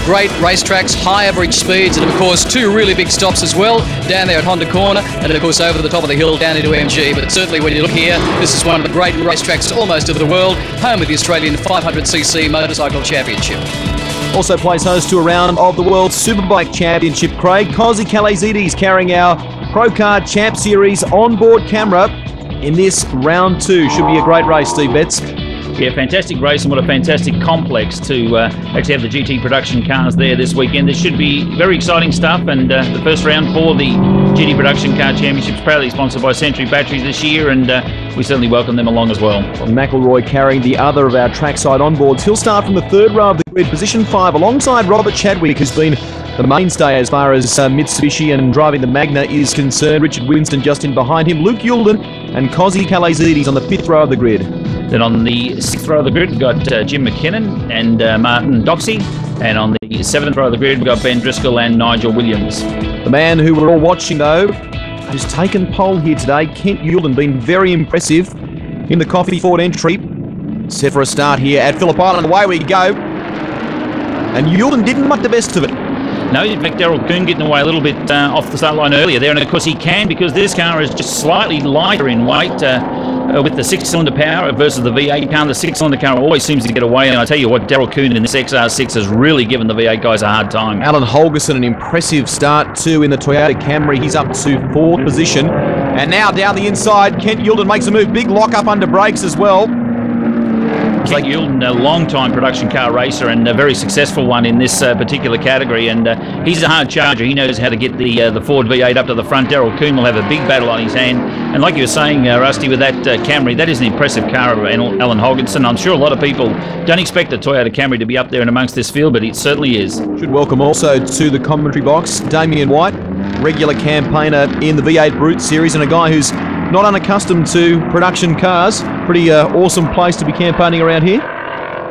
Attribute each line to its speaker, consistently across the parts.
Speaker 1: great racetracks, high average speeds, and of course 2 really big stops as well, down there at Honda Corner, and then of course over to the top of the hill down into MG. But certainly when you look here, this is one of the great racetracks almost of the world, home of the Australian 500cc Motorcycle Championship.
Speaker 2: Also plays host to a round of the World Superbike Championship, Craig. Kozi Kalazidis carrying our ProCar Champ Series onboard camera in this round 2. Should be a great race, Steve Betts.
Speaker 3: Yeah, fantastic race, and what a fantastic complex to actually have the GT production cars there this weekend. This should be very exciting stuff, and the first round for the GT Production Car Championships, proudly sponsored by Century Batteries this year, and we certainly welcome them along as well.
Speaker 2: McElroy carrying the other of our trackside onboards. He'll start from the 3rd row of the grid, position 5, alongside Robert Chadwick, who's been the mainstay as far as Mitsubishi and driving the Magna is concerned. Richard Winston just in behind him. Luke Youlden and Kozi Kalazidis on the 5th row of the grid.
Speaker 3: Then on the 6th row of the grid, we've got Jim McKinnon and Martin Doxey. And on the 7th row of the grid, we've got Ben Driscoll and Nigel Williams.
Speaker 2: The man who we're all watching, though, who's taken pole here today, Kent Youlden, been very impressive in the Coffee Ford entry. Set for a start here at Phillip Island. Away we go. And Youlden didn't make the best of it.
Speaker 3: No, in fact, Daryl Coon getting away a little bit off the start line earlier there, and of course he can, because this car is just slightly lighter in weight with the 6-cylinder power versus the V8 car. The 6-cylinder car always seems to get away, and I tell you what, Daryl Coon in this XR6 has really given the V8 guys a hard time.
Speaker 2: Alan Holgerson, an impressive start too in the Toyota Camry. He's up to 4th position. And now down the inside, Kent Youlden makes a move. Big lock up under brakes as well.
Speaker 3: Kent Youlden, a long-time production car racer and a very successful one in this particular category, and he's a hard charger. He knows how to get the Ford V8 up to the front. Daryl Coon will have a big battle on his hand, and like you were saying, Rusty, with that Camry, that is an impressive car of Alan Holgerson. I'm sure a lot of people don't expect a Toyota Camry to be up there and amongst this field, but it certainly is.
Speaker 2: Should welcome also to the commentary box Damien White, regular campaigner in the V8 Brute Series, and a guy who's not unaccustomed to production cars. Pretty awesome place to be campaigning around here.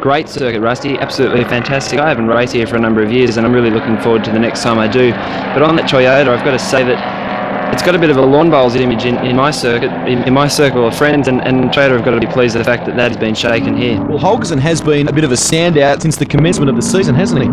Speaker 4: Great circuit, Rusty. Absolutely fantastic. I haven't raced here for a number of years, and I'm really looking forward to the next time I do. But on that Toyota, I've got to say that it's got a bit of a lawn bowls image in my circuit, in my circle of friends, and Toyota have got to be pleased with the fact that that has been shaken here.
Speaker 2: Well, Holgerson has been a bit of a standout since the commencement of the season, hasn't he?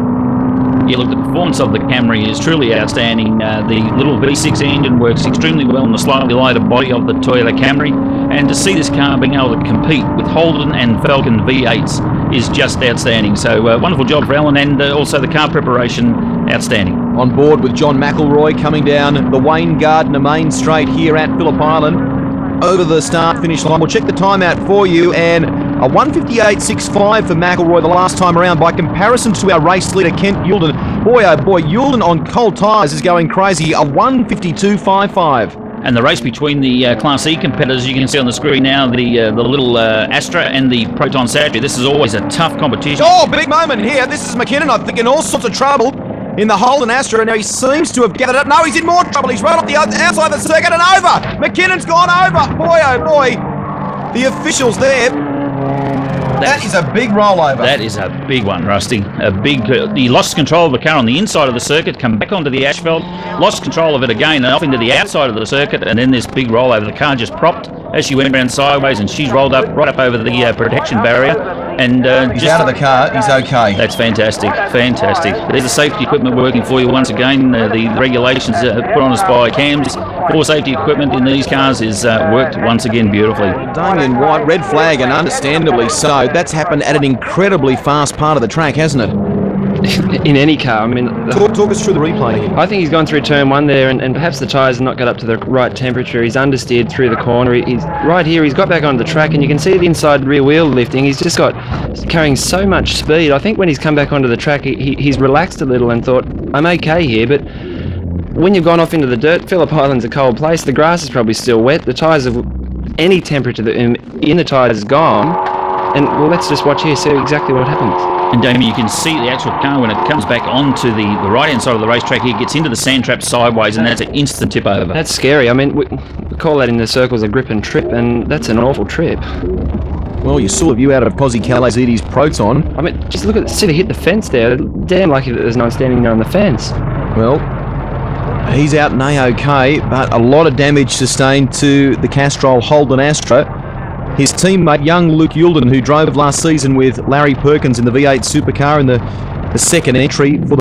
Speaker 3: Yeah, look, the performance of the Camry is truly outstanding. The little V6 engine works extremely well on the slightly lighter body of the Toyota Camry, and to see this car being able to compete with Holden and Falcon V8s is just outstanding. So wonderful job for Alan, and also the car preparation, outstanding. On board with John McElroy coming down the Wayne Gardner main straight here at Phillip Island. Over the start-finish line. We'll check the timeout for you, and a 1:58.65 for McElroy the last time around. By comparison to our race leader, Kent Youlden, boy oh boy, Youlden on cold tyres is going crazy, a 1:52.55. And the race between the Class E competitors, you can see on the screen now, the little Astra and the Proton Satria. This is always a tough competition.
Speaker 2: Oh, big moment here. This is McKinnon, I think, in all sorts of trouble in the Holden Astra, and now he seems to have gathered up. No, he's in more trouble. He's right up the outside of the circuit and over. McKinnon's gone over. Boy, oh boy. The officials there. That is a big rollover.
Speaker 3: That is a big one, Rusty. A big. He lost control of the car on the inside of the circuit, come back onto the asphalt, lost control of it again, and off into the outside of the circuit, and then this big rollover. The car just propped as she went around sideways, and she's rolled up right up over the protection barrier. And
Speaker 2: he's out of the car. He's okay.
Speaker 3: That's fantastic. Fantastic. There's the safety equipment working for you once again. The regulations put on us by CAMS for safety equipment in these cars is worked once again beautifully.
Speaker 2: Damien White, red flag, and understandably so. That's happened at an incredibly fast part of the track, hasn't it?
Speaker 4: In any car, I mean...
Speaker 2: Talk us through the replay.
Speaker 4: I think he's gone through turn 1 there, and perhaps the tyres have not got up to the right temperature. He's understeered through the corner. He's right here, he's got back onto the track, and you can see the inside rear wheel lifting. He's just got carrying so much speed. I think when he's come back onto the track, he's relaxed a little and thought, I'm okay here, but when you've gone off into the dirt, Phillip Island's a cold place, the grass is probably still wet, the tyres have... any temperature in the tyres is gone, and well, let's just watch here, see exactly what happens.
Speaker 3: And Damien, you can see the actual car when it comes back onto the right-hand side of the racetrack here, gets into the sand trap sideways, and that's an instant tip over.
Speaker 4: That's scary. I mean, we call that in the circles a grip and trip, and that's an awful trip.
Speaker 2: Well, you saw a view out of Kozi Kalazidis' Proton.
Speaker 4: I mean, just look at see, he hit the fence there. Damn lucky that there's no one standing there on the fence.
Speaker 2: Well, he's out and A-OK, but a lot of damage sustained to the Castrol Holden Astra. His teammate, young Luke Youlden, who drove last season with Larry Perkins in the V8 supercar in the the second entry for the